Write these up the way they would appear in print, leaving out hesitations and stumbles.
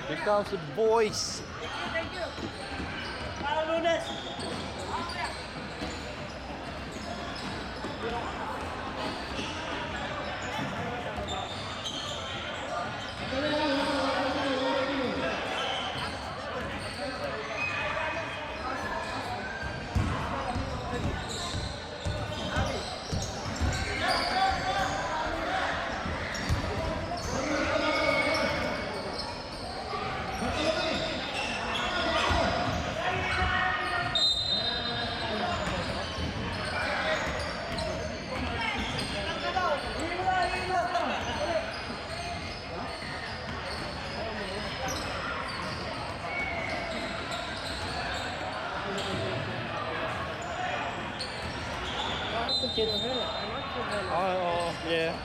Here comes the boys. Thank you. Para Lunes. Oh, yeah.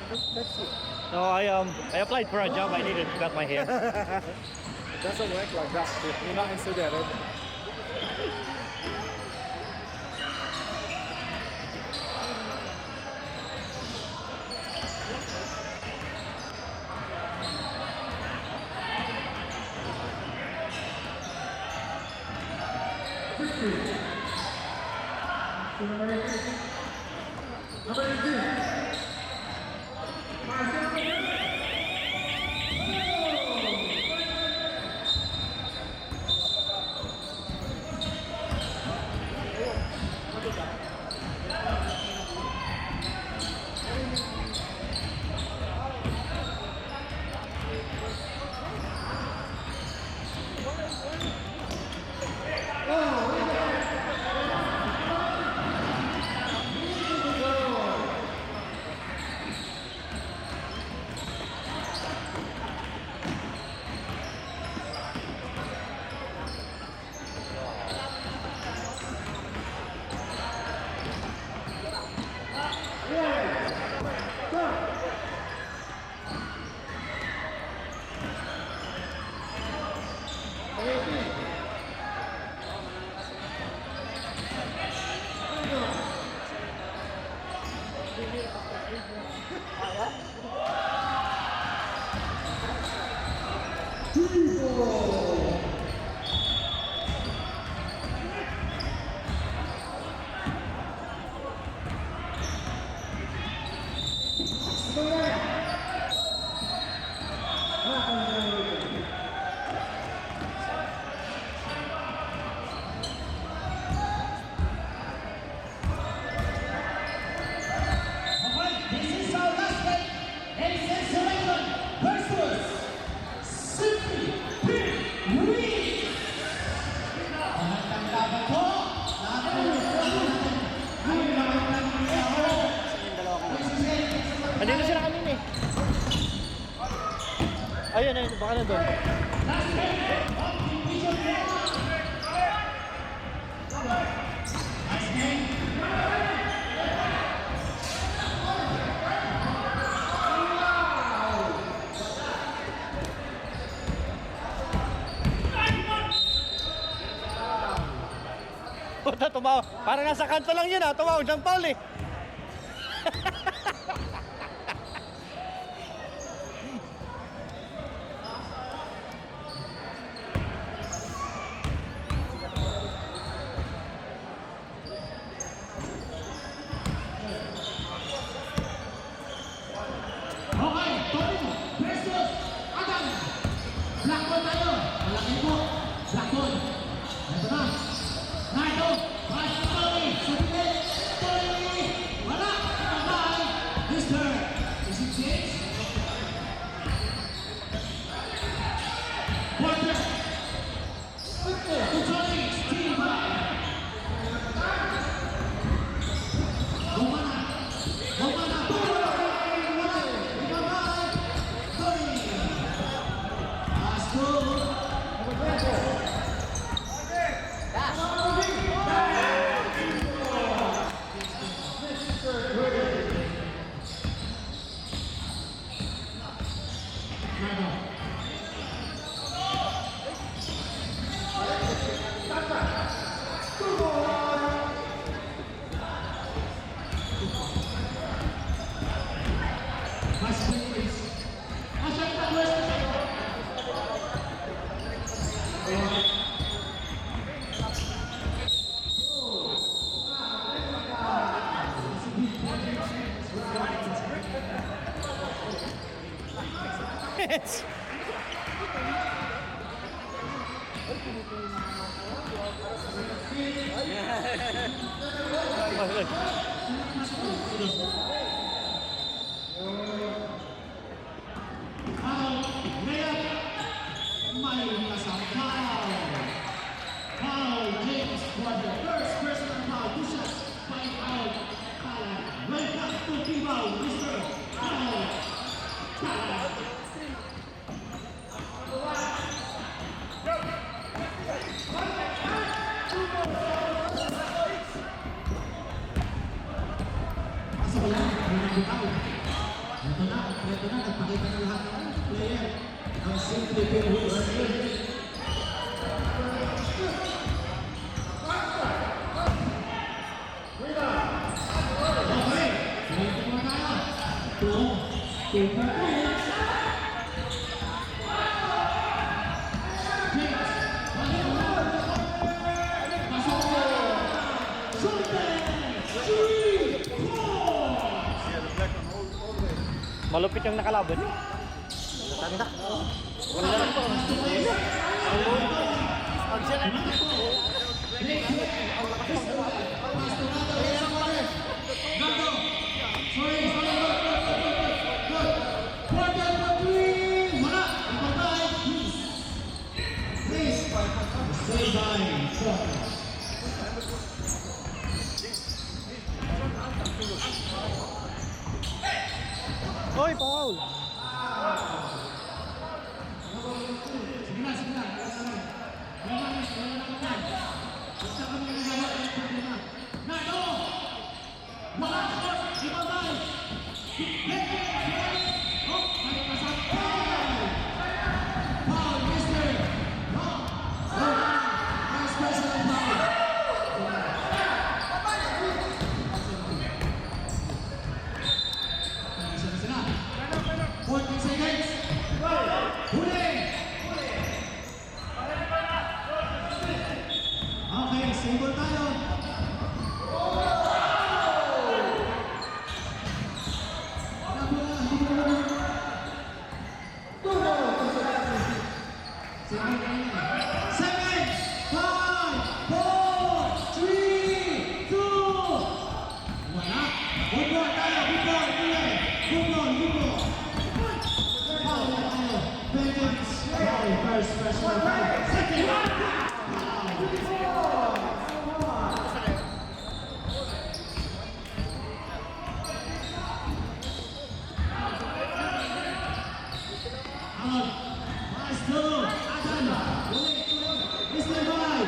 No, I applied for a job. I needed to cut my hair. It doesn't work like that. You're not insulated. Andito sila kanina eh. Ayun, ayun, baka nandun. Puta, tumawag. Parang nasa kanto lang yun ah. Tumawag ng Paul eh. Okay, Tony versus Adam. Blackball tayo. Malaki po. Blackball. Ito na. Nardo. Pass to Tony. Submit. Tony. Wala. Bye-bye. This turn. Is it six? Quarter. To Tony. Team five. Gumana. Gumana. Yes. Foul, layup, may kasampaw. Foul, James for the first personal foul. 2 shots, 5 out. Welcome to Tibaw, Mr. Foul. Asa ba yan? Unang bitaw. Ito na, nagpakita ng lahat ng player. Ang simple pero wins. Okay, ito muna tayo. Two for three. James, pasok mo. Shooting! 3 Malupit yung nakalaban. Tanda. Wala lang to. Oy, Paul! Sige na. Basta kami nagawa ng problema. Nado! Wala ko! Ibabay! Oh, may pasapay! Foul, mister! No! Nice personal foul! Isa na. 14 seconds! Huli! Okay, single tayo. Seven, 5, 4, 3, 2. Wala. Good ball tayo. Good ball. Foul na tayo. Vengeance. Foul. First personal foul. Second. Maestro, Adan, Mr. Boy.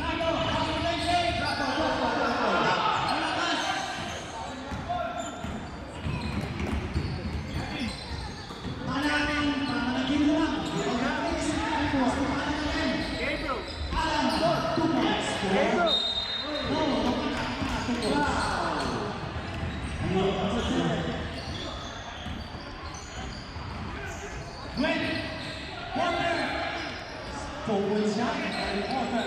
Nago, pasok na yung malakas. Managin mo lang. Gabriel. Alan, 2 points. Gabriel. Gwen, Porter. Forward shot by Porter.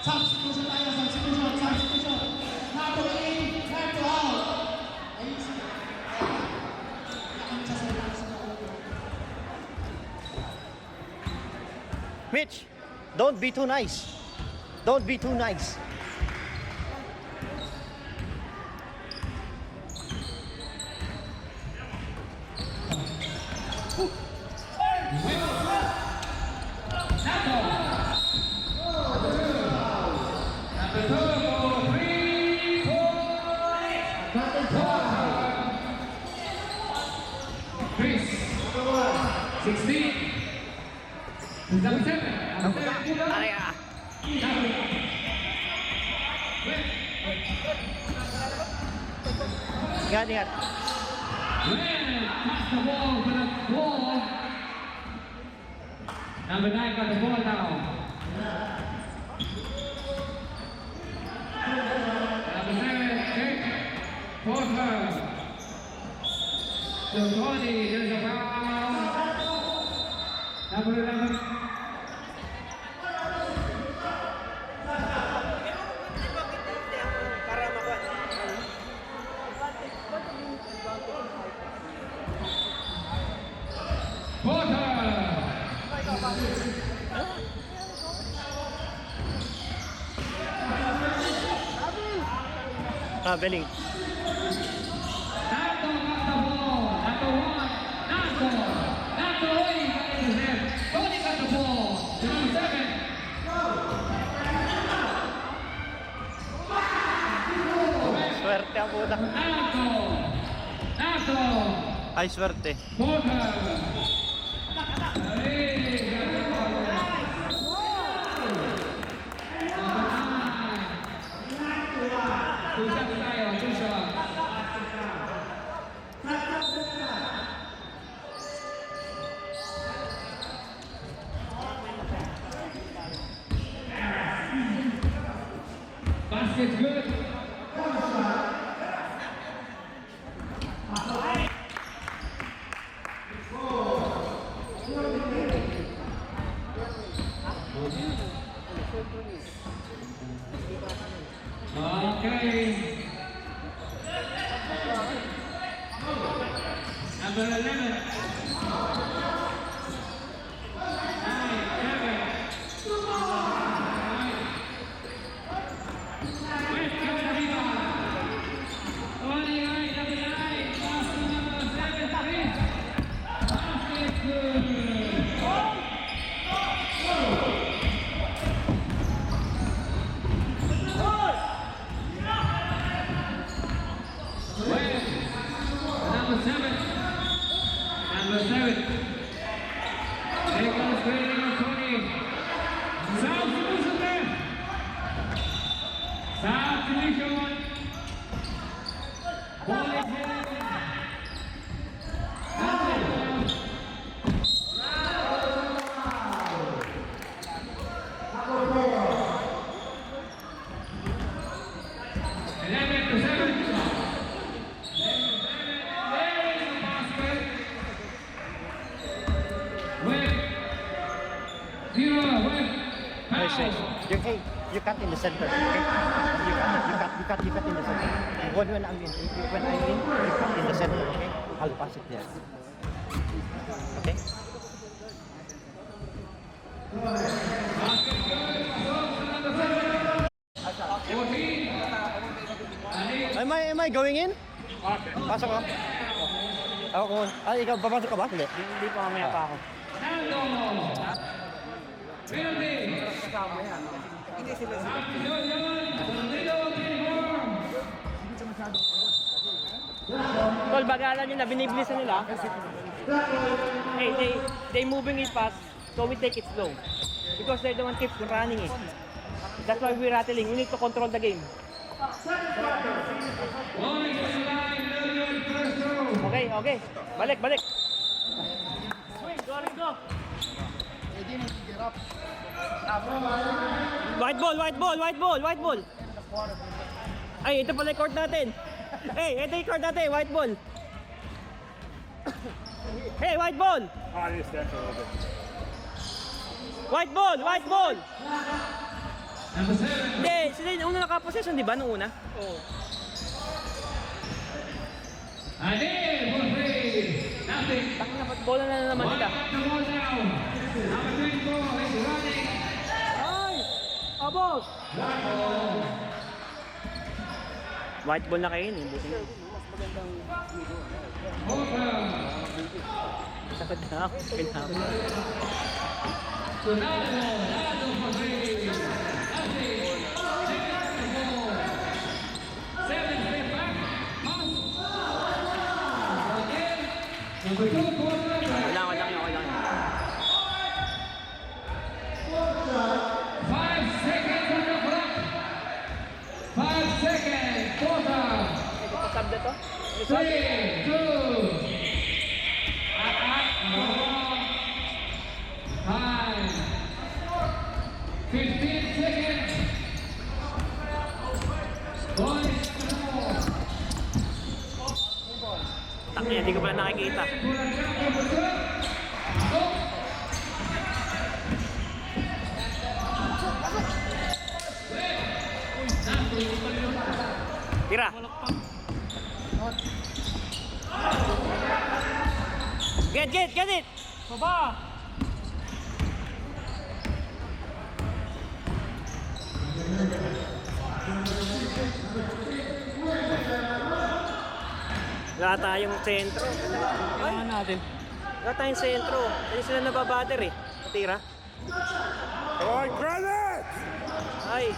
Substitution tayo, substitution. Nato in, nato out. Ayun siya. Mitch, don't be too nice. Don't be too nice. number 7. Number 7, Buddha. Ay, ah. Ingat, ingat. Well, pass the ball for the ball. Number 9 got the ball now. Number 7, Jake Porter. To Tony, there's a foul. Number 11. Para makuha. Porter. Ah, Belling. Nato got the ball. Nato one. Nato. Nato Roy got it to him. Tony got the ball. To number 7. Swerte ang puta. Nato. Nato. Ay, swerte. Porter. Hey, got the ball. Two shots tayo. Two shots. Basket's good. Okay. Number 11. 7. There goes Grady Tony. Substitution there. Substitution. Ball is headed. Hey, you cut in the center, okay? You cut in the center. When I'm in, you cut in the center, okay? I'll pass it there. Okay? Am I going in? Pasok ako. Ako ko. Ikaw, papasok ka ba? Hindi pa, mamaya pa ako. Tol, bagalan nila, binibilisan nila. Hey, they moving it fast, so we take it slow. Because they're the one keeps running it. That's why we're rattling. We need to control the game. Okay. Balik. Go. White ball. Ay, ito pala yung court natin. Hey, ito yung court natin, white ball. Hey, white ball. White ball. Hindi, sila yung una nakapossession, di ba, nung una? Oo. Bola na naman nila. Ay! Abos! White ball na kayo yun, buti na. Takot na ako. Okay lang. to? Result? 3, 2. Attack. Time. 15 seconds. Boys. Takya, hindi ko pala nakikita. Tira. Get it! Baba! Wala tayong sentro. Kailangan natin. Wala tayong sentro. Hindi sila nababatter eh. Tira. Come on, granite! Ay.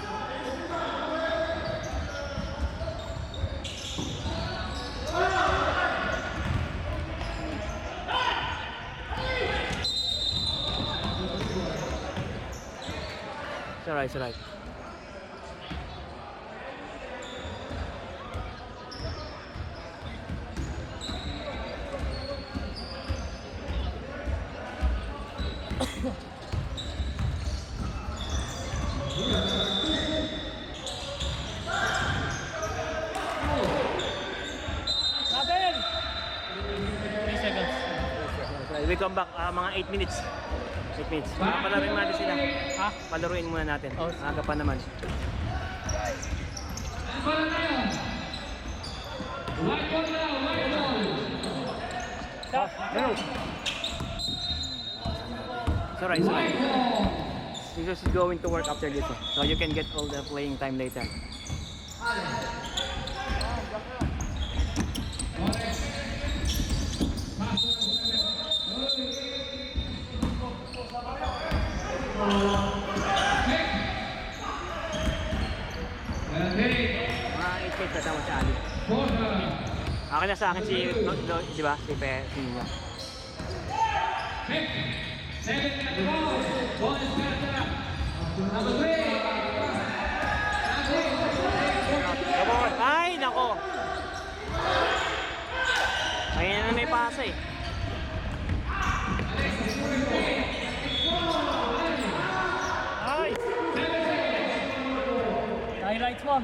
It's alright. Natin! 3 seconds. We come back mga 8 minutes. 8 minutes. Palaruin natin sila. Ha? Palaruin muna natin. Oh. Aga pa naman. Para tayo. White ball now, white ball. Stop! It's alright. White ball. This is going to work after this. So you can get all the playing time later. Mga 8 minutes kasama si Ali. Akin na sa akin si, di ba? Si Nino. Ay, nako! Ayun na may pasa eh. Nice! Highlights 1.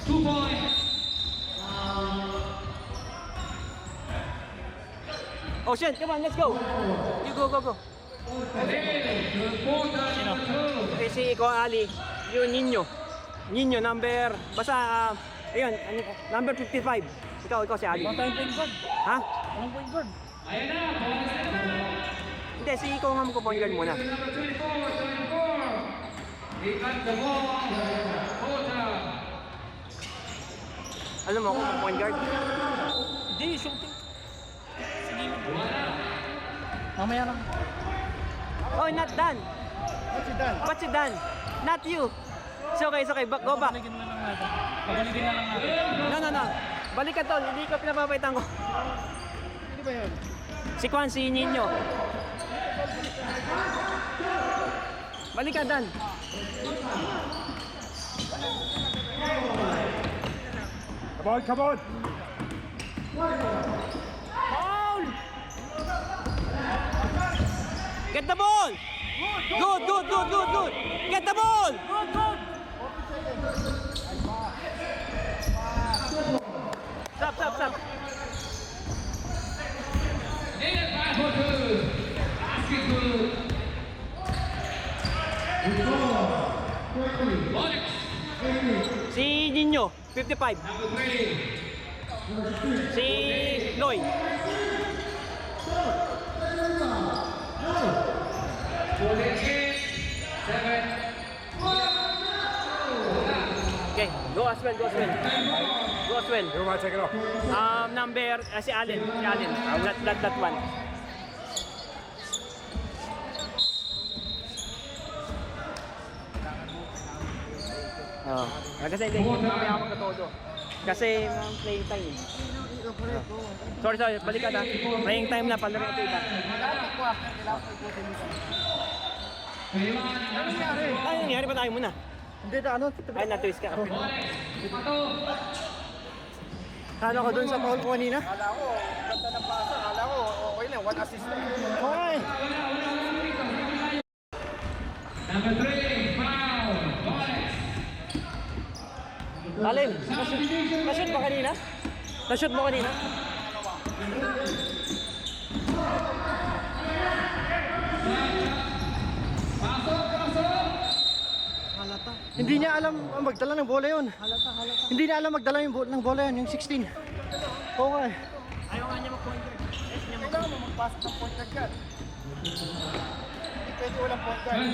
Two points. Ocean, come on, let's go! You go. Okay, si Iko Ali, yung Nino, number, basta, ayun, number 55. Ikaw si Ali. Wala tayong point guard. Ha? Walang point guard. Hindi, si Iko nga magpo-point guard muna. Alam mo kung point guard? Hindi, shooting. Sige. Mamaya lang. Oh, not done. What's it done? What's it done? Not you. It's okay. Go back. Pabalikin na lang natin. Pabalikin na lang natin. No. Balik ka tol, hindi ka pinapapaitan ko. Hindi ba yun? Si Kwan, si Nino. Balik ka, Dan. Come on! Foul! Get the ball! Good! Get the ball! Good! Stop. Needed by Hotel. Basketball. Onyx. Si Nino, 55. Number 3. Si Loy. Okay, go as well. Who am I taking off? Number, si Allen. That one. Kasi hindi ako magkatodo. Kasi playing time. Sorry, balik ka na. Playing time na, palaro ito ita. Ay, nangyari ba tayo muna? Hindi na ano. Ay, na-twist ka. Kala ko doon sa foul ko kanina. Kala ko, ganda ng pasa. Kala ko, okay lang, 1 assist lang. Okay. Number 3, foul. Boys. Talim, na-shoot ba kanina? Na-shoot mo kanina? Hindi niya alam ang magdala ng bola yun. Hindi niya alam magdala ng bola yun, yung 16. Okay. Kailangan mo magpasok ng point guard yan. Hindi pwede walang point guard.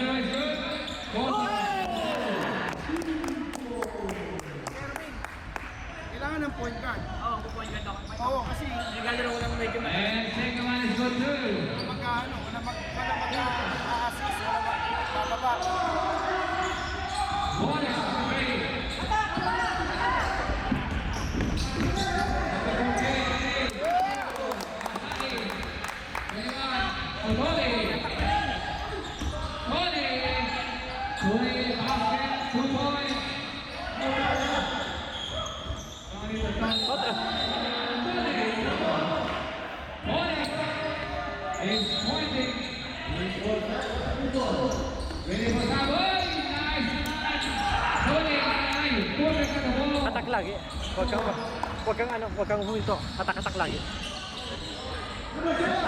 Kailangan ng point guard. Oo, point guard ako. Oo, kasi Naglalaro ko lang medyo mataas. And second one is good too. mag-ano, wala mag-assist, wala mag-bababa. Bonus number 3. Is pointing. Ready for Saboy. Nice. Tony, perfect at the ball. Atak lagi. Huwag kang huminto. Atak-atak lagi.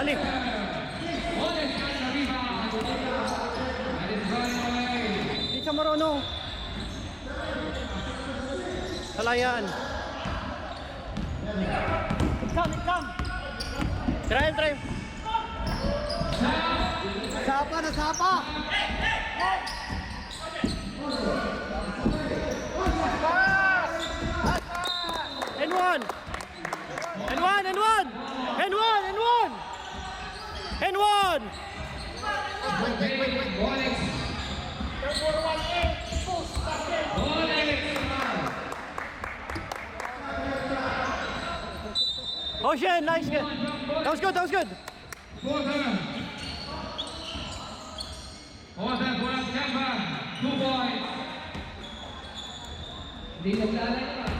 Ali. Bonus got the rebound. And it's going away. Hindi siya marunong. Halayan. Come. Try. Sapa na sapa. And one. Bonus. Oh shit, nice. That was good. Porter. Porter for Kemba. 2 points. Di naglalaro.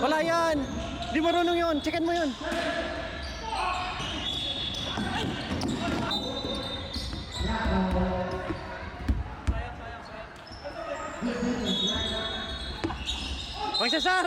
Wala yan. Di marunong yun. Checkin mo yun. Magsasar!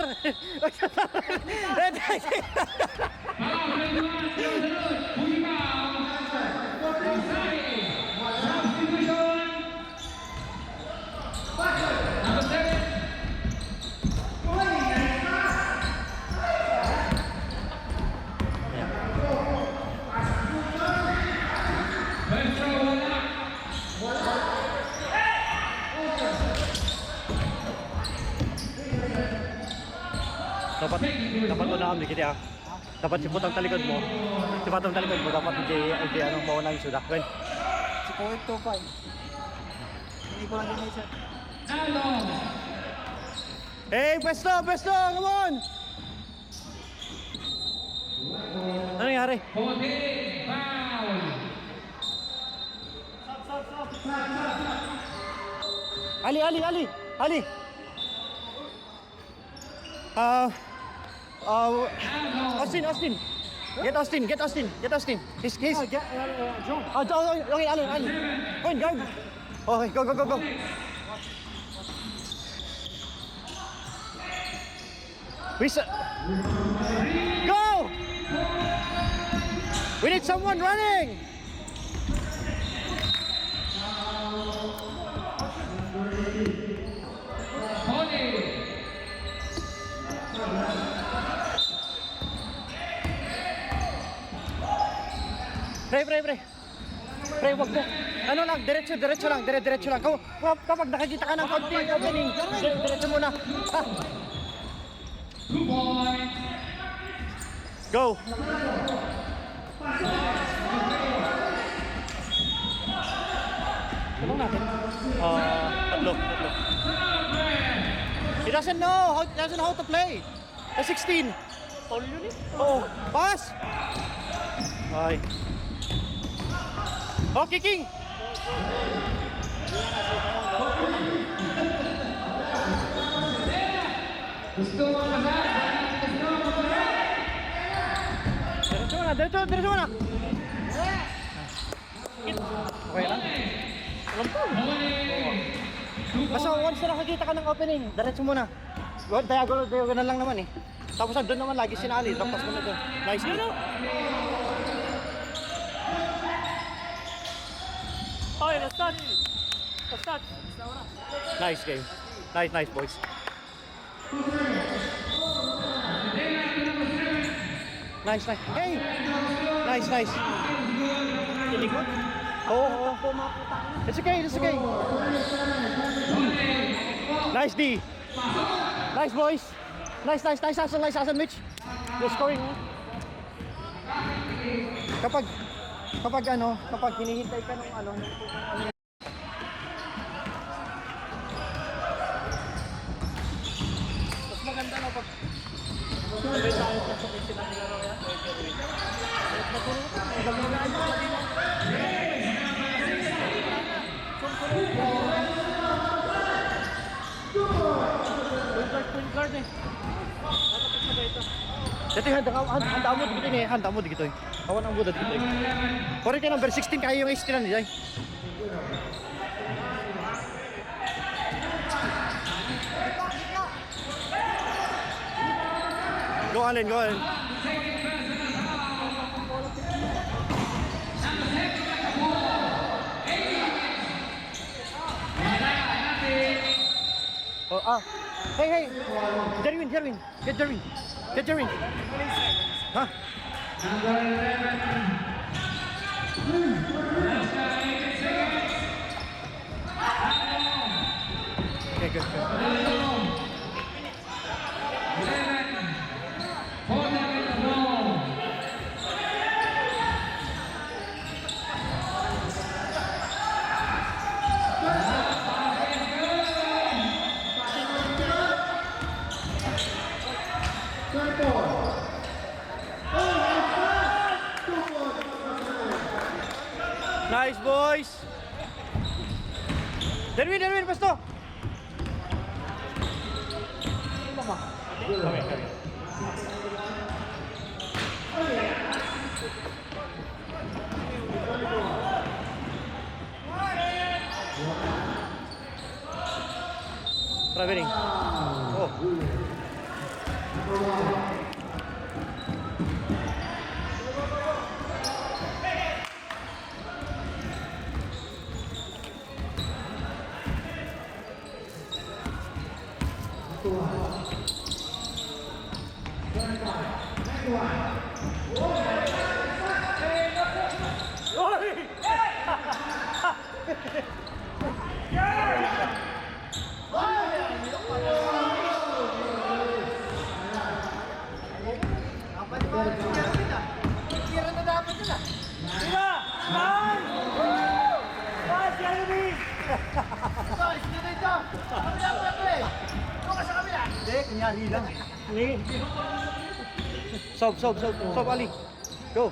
Dapat unahan dikit ya. Dapat siputang talikod mo. Siputang talikod mo dapat hindi ano mauna yung sudak. When Si point 2-5. Hindi ko lang din isa. hey, pwesto, come on! Ano nangyari? Ali! Austin! Get Austin! He's John. okay, Ali. Point, guard! Okay, go! Go! We need someone running! Pre, wag mo. Ano lang, diretso lang. Kapag nakikita ka ng konti opening, diretso muna. 2 points. Go. Tanong natin. Tatlo. He doesn't know how to play. The 16. Foul yun eh. Oh, pass. Ay. Oh, kicking. Diretso na. Okay lang. Basta once na nakakita ka ng opening, diretso muna. Diagonal lang naman eh. Tapos doon naman lagi sinali, tapos mo na doon. Nice. Okay, let's start. Nice game. Nice boys. Nice. Hey! Nice. Tilikod. Oo. It's okay. Nice D. Nice boys. Nice Hassan Mitch. You're scoring. Kapag hinihintay ka ng Mas maganda na pag sabay tayo sa submission na nilaro yan. Point guard eh. Nakapit na ba ito? Dito handa mo dito eh. Awan ang buda dito eh. Pwede ka number 16 kaya yung istilan niya. Go Allen. Oh, hey. Jerwin. Get Jerwin. Huh? Okay, good. Nice boys. Derwin, pasto. Traveling. Oh. Sob Ali. Go.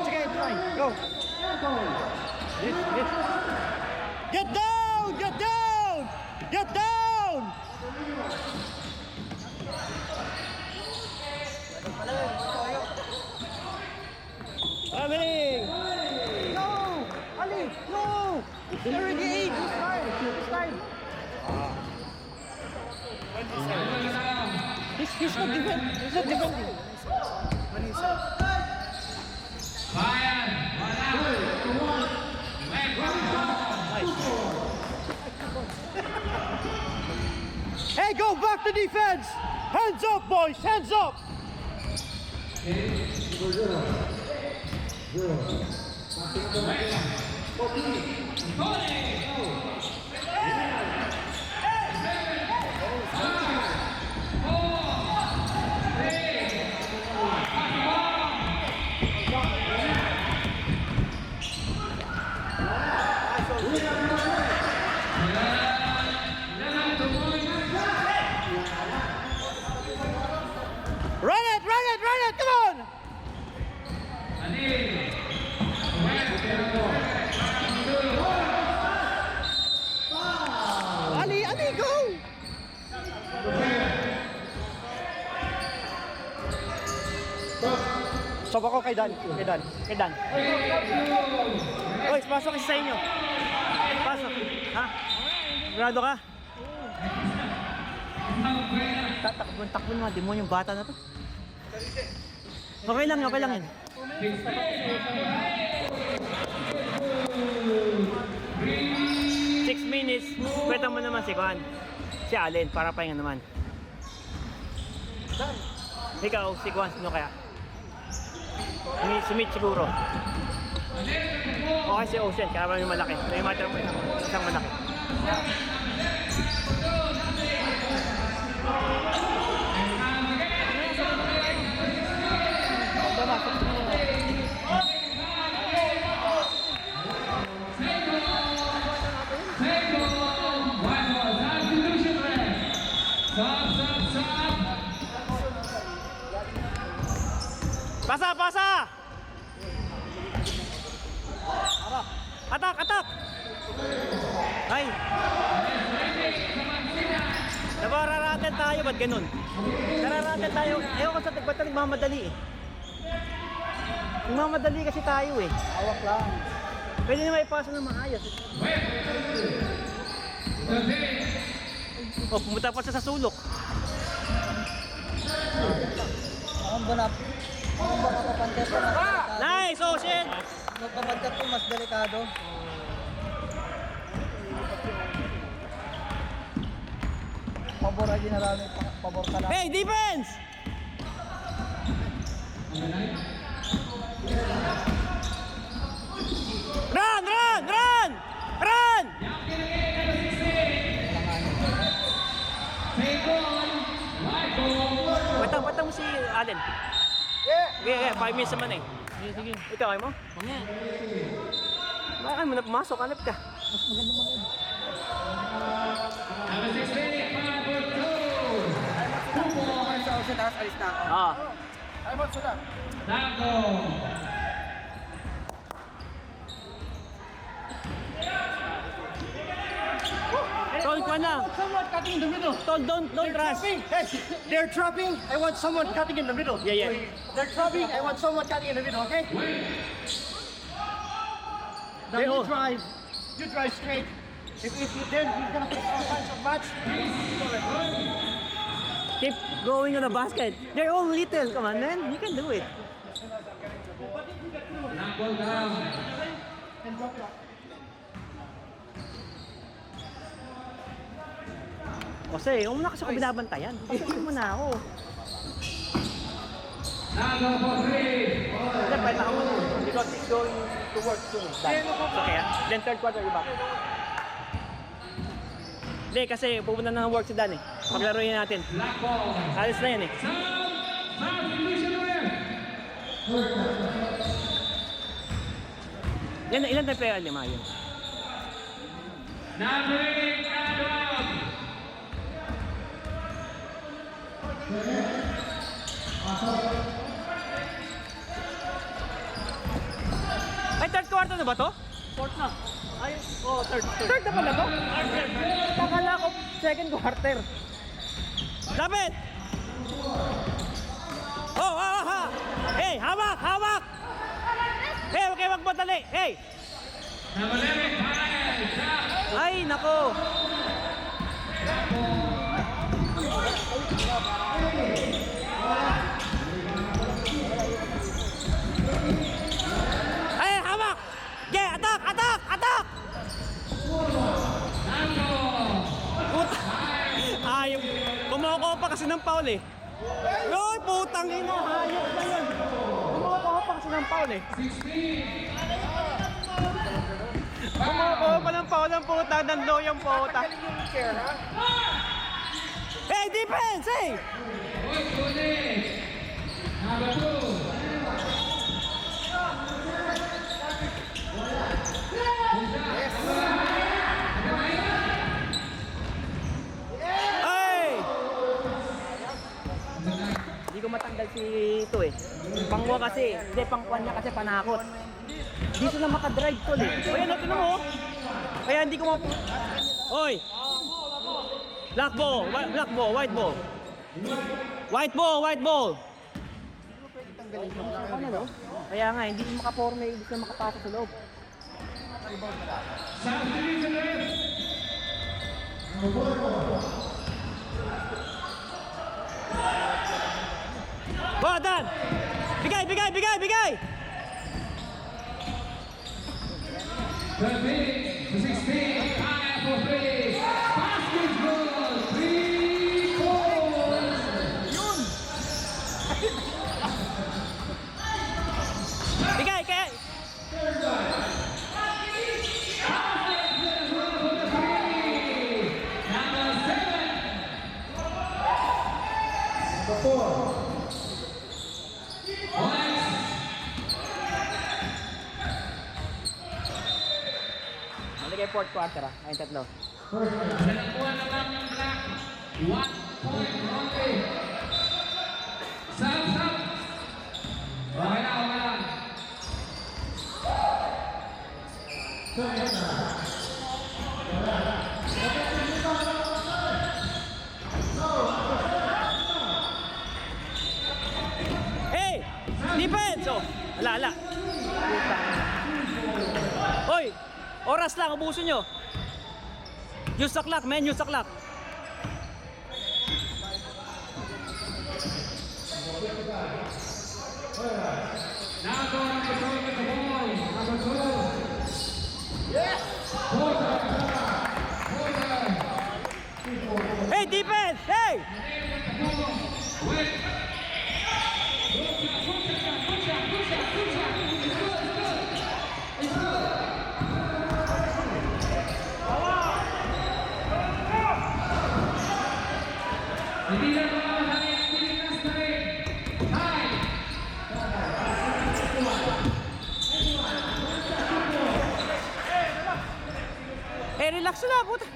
Sige, try. Go. Get down! Traveling! No! Ali! No! It's already 8! It's time! He's not defending. Hey, go back to defense! Hands up, boys! Hands up! Ali, Ali, go! So ako kay Dan. Kay Dan. Oy, pasok isa sa inyo. Pasok. Ha? Grado ka? Takbon mo. Demon yung bata na to. Okay lang yan. 6 minutes. Pwede mo naman si Juan. Si Allen, para pahinga naman. Ikaw, si Juan, sino kaya? Si Mitch siguro. Okay, si Ocean, kaya ba yung malaki? May matter mo isang malaki. Pasa! Atak! Ay! Nabararatel tayo, ba't ganun? Nararatel tayo. Ewan ko sa ba't nagmamadali eh. Nagmamadali kasi tayo eh. Awak lang. Pwede naman ipasa ng maayos. Oh, pumunta pa siya sa sulok. Ang banap. Ang baka kapantet ko mas delikado. Nice, Ocean! Magkapantet ko mas delikado. Pabor ay ginarami. Pabor ka lang. Hey, defense! Run! Patang mo si Allen. Yeah, 5 minutes naman eh. Sige. Ikaw, ay mo? Mamaya. Bakit mo na pumasok? Hanap ka. Mas maganda. Ah. Ay, mo sila. Tol, ka na. Someone cutting in the middle. Tol, don't rush. Hey, they're trapping. I want someone cutting in the middle. Yeah. They're trapping. I want someone cutting in the middle. Okay. Now Hey, you oh. drive. You drive straight. If you then you're gonna put all kinds of match. Keep going on the basket. They're all little. Come on, man. You can do it. Kasi, huwag mo na kasi ako binabantayan. Patuloy mo na ako. Then, pwede ako because it's going to work soon. So, kaya, then third quarter, iba. Hindi, kasi pupunta na ng work si Dan eh. Paglaruin natin. Alis na yan eh. Ilan tayo pera? 5 yun. Ay, third quarter na ba to? Fourth na. Ay, third. Third na pala to? Takala ko second quarter. Lapit! Oh, ha! Hey, hawak! Hey, huwag kayo magmadali! Hey! Ay, nako! Ay, hawak! Okay, attack! Puta! Ayaw. Kumukuha pa kasi ng foul eh. Yoy, putang ina, hayop na yun. Kumukuha pa kasi ng foul eh. Kumukuha pa ng foul ng puta, ng low yung puta. Hey, defense! Hey! Hey! Hindi ko matanggal si ito eh. Pangwa kasi. Hindi, pangkuan niya kasi panakot. Hindi sila makadrive tol eh. O yan, ito na mo. Kaya hindi ko Oy! Black ball, black ball, white ball. White ball, white ball. Ano no? Kaya nga, hindi makaporme, hindi sila makapasok sa loob. Oh, Dan! Bigay, bigay, bigay, bigay! 13-16, time for three. Basketball, 3 points. Bigay, kaya... Maligay fourth quarter ah, ayun tatlo. Nakuha naman yung black. 1 point only. Stop. Okay lang. Hey! Defense! Oh, ala. Hoy! Oras lang, ubusin nyo. Use the clock, man. Use the clock. Now go number 2 with the ball. Number 2. Yes! Hey, defense! Hey! Hindi na mawawala ang Pilipinas na rin. Time! Eh, relax na, puta.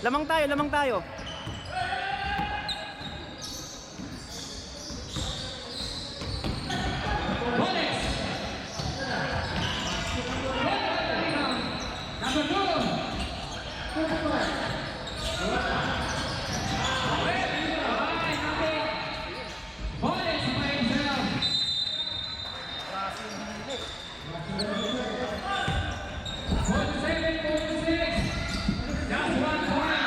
Lamang tayo. Bullets! Number 2. Bullets by himself. 47-46. Just 1 point.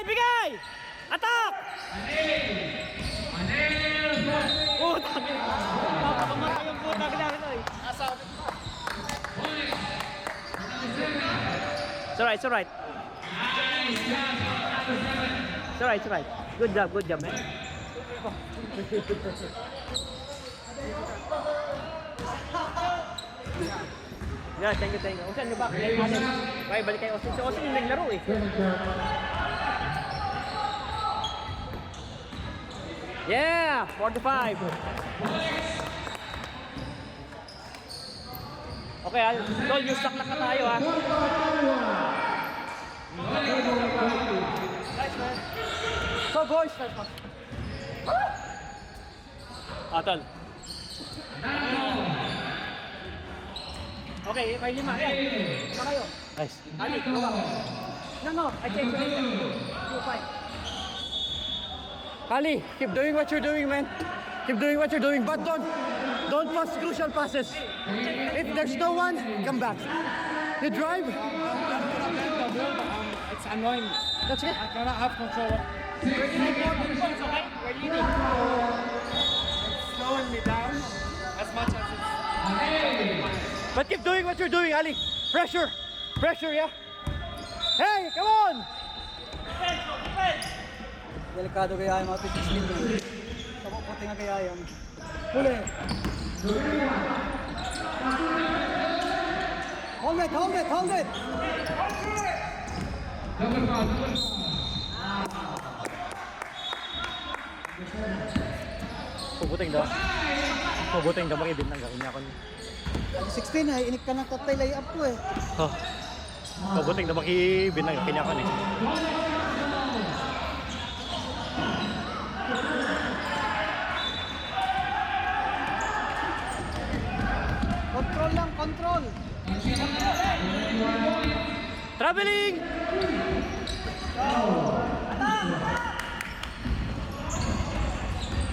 Bigay! Attack! Manel! Puta. Papakamatay yung puta. Ginagawa eh. It's alright. It's alright. Good job, man. Yeah, thank you. Usan nyo ba? Bye, balik kayo. Si Osin yung naglaro eh. Yeah! 45. Okay, Tol, use the clock na tayo ha. Nice, man. So, boys, Tol. Okay, kayo lima. Lima kayo. Nice. Ali, gawa. No, I change the name. You fight. Ali, keep doing what you're doing, man. Keep doing what you're doing, but don't pass crucial passes. If there's no one, come back. You drive. It's annoying. That's it. I cannot have control. We're leading 14 points, okay? We're leading. It's slowing me down as much as it's... But keep doing what you're doing, Ali. Pressure, yeah. Hey, come on! Defense! Delikado kaya yung mga pitch nito. Puti nga kaya yung huli. Hold it! Pubuting daw makibin ng gawin niya ako. 16 ay inik ka ng tatay layup ko eh. Oh. Pubuting daw makibin ng kinya ko ni. Control lang, control. Traveling!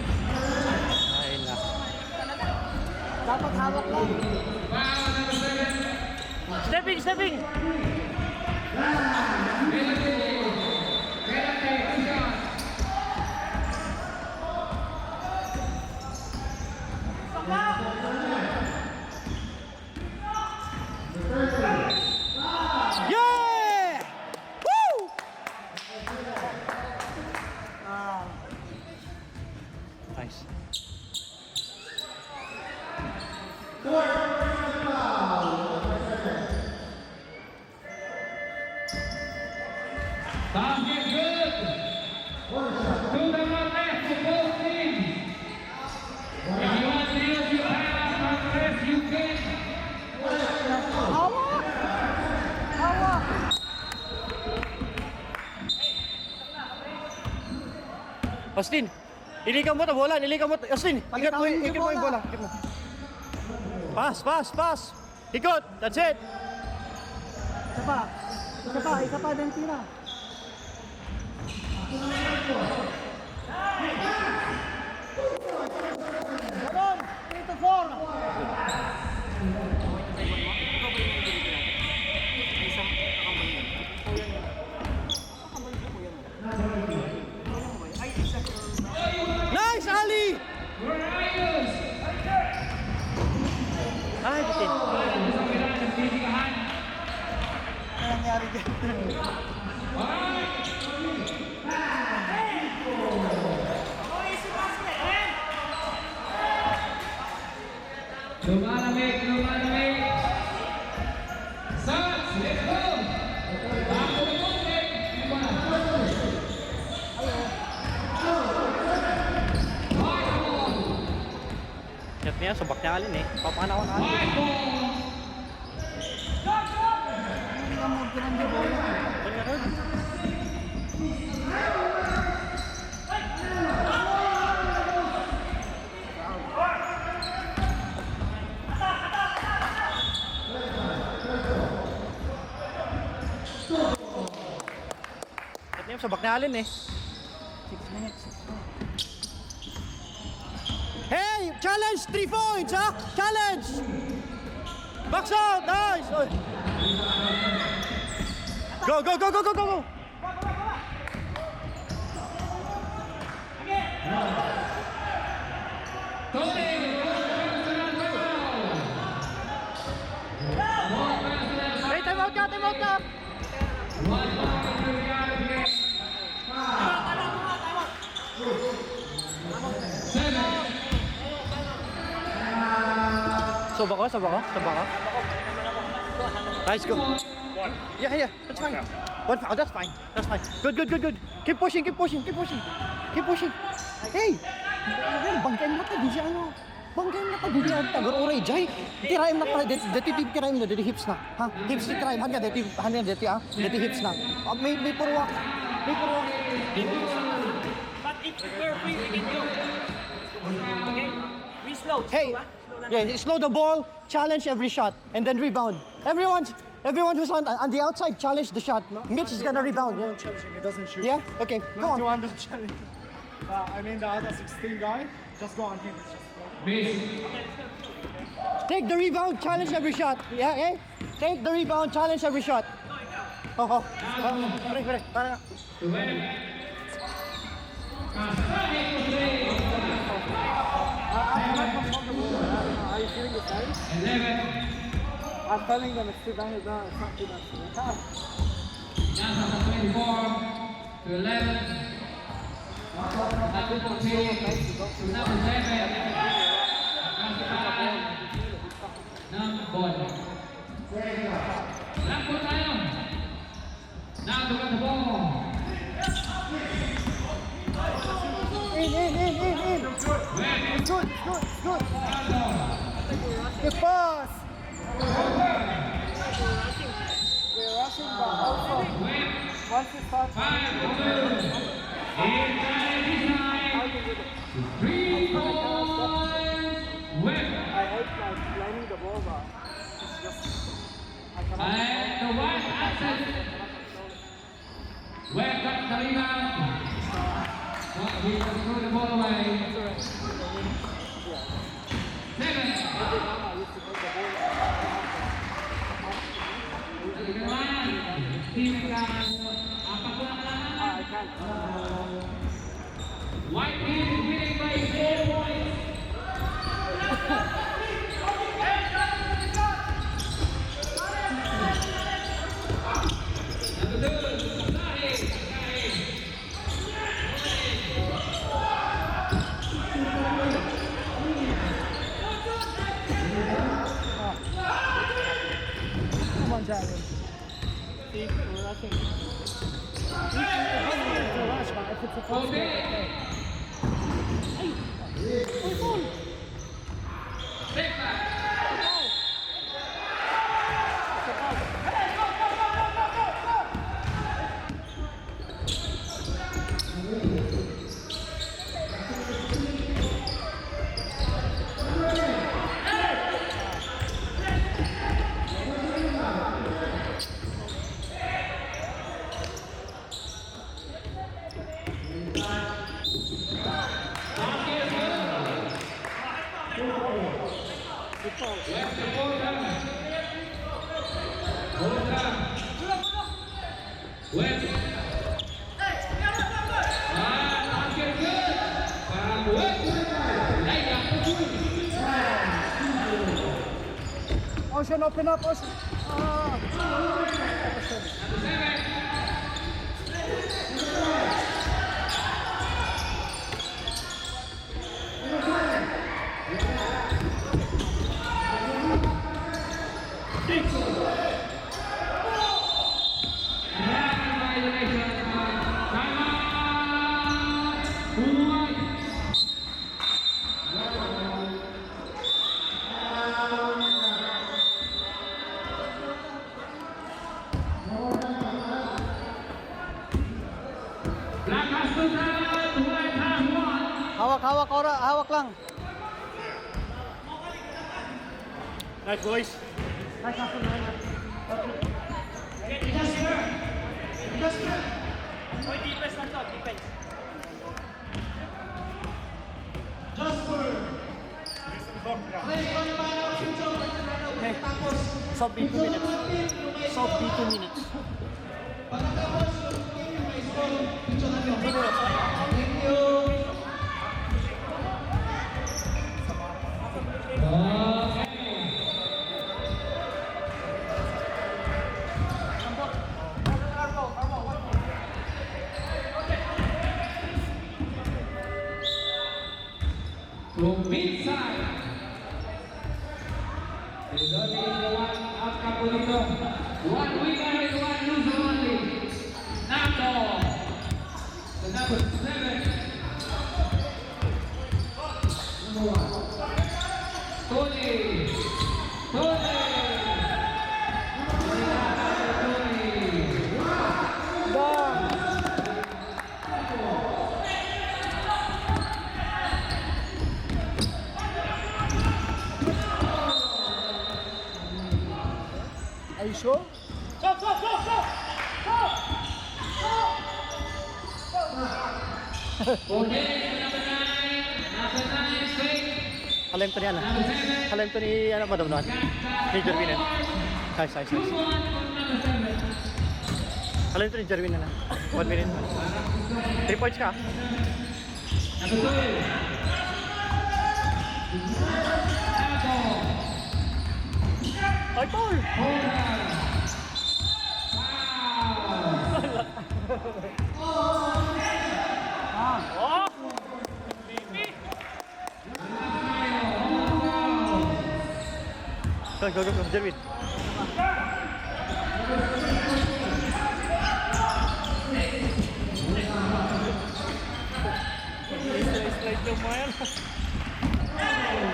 Ay na. Dapat hawak lang. Stepping, stepping! Yeah! Woo! Nice. Basket good. To the left for both teams. If you want to use your hands on the rest, you can. Hawak! Hawak! Austin, ilikan mo to bola, ilikan mo to. Austin, ikot mo, Palitawin ikot yung mo yung bola. bola. Ikot mo. Pass, pass, pass. Ikot, that's it. Isa pa. Isa pa din tira. Ganon! 3 to 4. Nice, Ali! Ay, bitin. Ano nangyari dyan? Lumalamig, lumalamig. Sats, let's go. Bago ng konti. Shot niya, subak niya alin eh. Papana ko na alin. Hindi ka mag-ginang di bola. Kanya rin. Shot niya, subak niya alin eh. 6 minutes. Hey, challenge 3 points, ha? Challenge! Box out, nice! Oy. Go, go, go, go, go, go, go! Hey, time out ka, time out ka! Soba ko, soba ko, soba ko. Nice, go. Yeah, yeah, that's fine. 1 foul, that's fine. That's fine. Good, good, good, good. Keep pushing, keep pushing, keep pushing. Keep pushing. Hey! Bangkain mo ka, di siya ano. Bangkain mo ka, di siya tagar-uray, jay. Tiraim na pala, dati tiraim na, dati hips na. Ha? Hips ni tiraim, hanya dati, dati hips na. May purwak. May purwak. But if we're free, we can go. Okay? We slow. Hey, yeah, slow the ball, challenge every shot, and then rebound. Everyone who's on the outside, challenge the shot. Mitch is gonna rebound. Yeah, It doesn't shoot. yeah? Okay, go on. You want to challenge? I mean the other 16 guy, just go on him. Take the rebound, challenge every shot. Yeah, yeah? Take the rebound, challenge every shot. Oh. Pare, pare, para. Are you feeling the time? 11. I'm telling them it's too bad. It's not too bad. Nasa 24 to 11. Number 2 to number 7. Number 1. Lakbo tayo. Now to get the ball. In. Good. Good pass. We're rushing, but also once you start, Five over. Inside. how you And the one absent. Where got the rebound? But he can throw the ball away. 7. White team is winning by 4 points. Come on, Jared. See, we're rushing. It's a rush, but if it's a fast break, okay. Hey, goal! Ocean, open up, Ocean. Hawak, Ora. Hawak lang. Nice, boys. Nice, nice. Boy, defense lang to, defense. Okay. Sub be 2 minutes. Sub be 2 minutes. 2 minutes. From inside. There's only one outcome dito. One winner and one loser only. Nando. The number 7. Number 1. Tony. Tony. Are you sure? Talento niya na. Talento ni ano ba daw ni Jerwin. Size. Talento ni Jerwin na. 1 minute. 3 points ka. Ay, Paul! Oh! Go, Jerwin.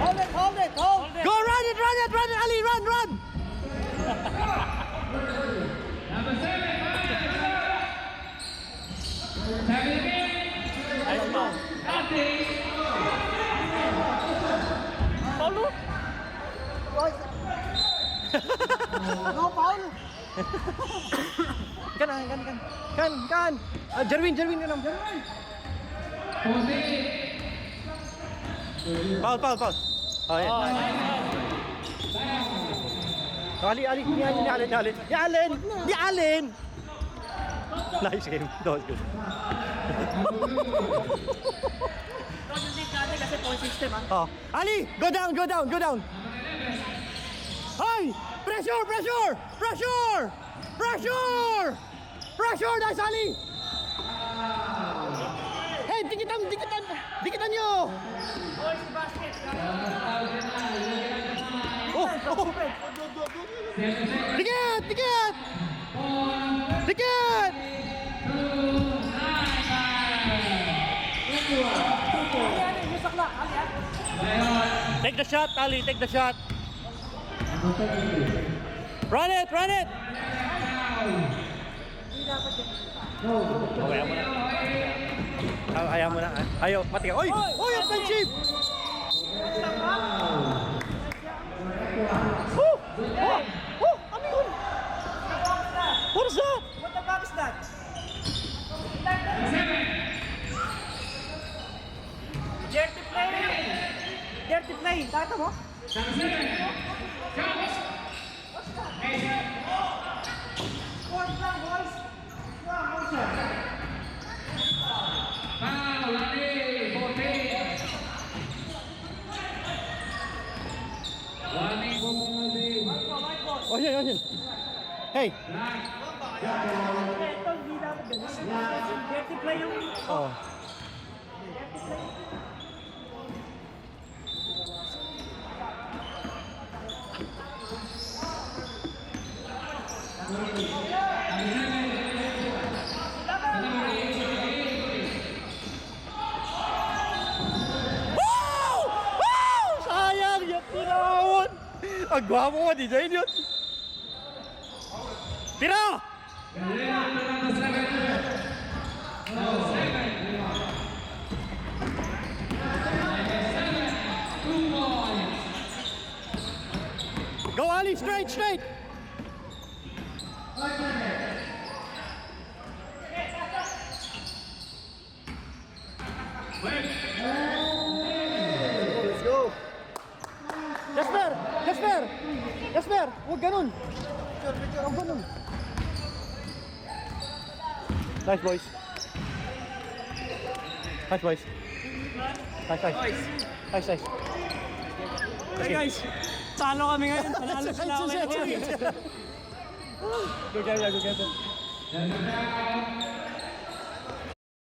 Hold it. Go, run it, Ali, run! Number 7. Nice ball. Paulo? No foul. Kan. Jerwin ka naman. Foul. Oh, yeah. Ali. Ni Allen. Nice game. That was good. Don't you think natin kasi point system ah. Oh. Ali, go down. Hey! Pressure! Nice, Ali! Hey, dikitan nyo! Boys, basket. Oh! Dikit! Take the shot, Ali. Take the shot. Run it. Ayaw mo na. Ayaw, mati ka. Oy, ang friendship! Ano yun? What is that? What the fuck is that? Dirty play. Takita mo? Boys lang, boys. Oh, yun. Hey. Ito, hindi dapat ganun. Dirty play yung... Oh. Sayang, yung tinawon. Ang gwapo mo, DJ yun. Tira! Go, Ali, straight! Let's go. Jasper! Huwag ganun! Huwag ganun! Nice, boys. Nice. Hey guys, talo kami ngayon. Panalo sila ako ngayon. Go,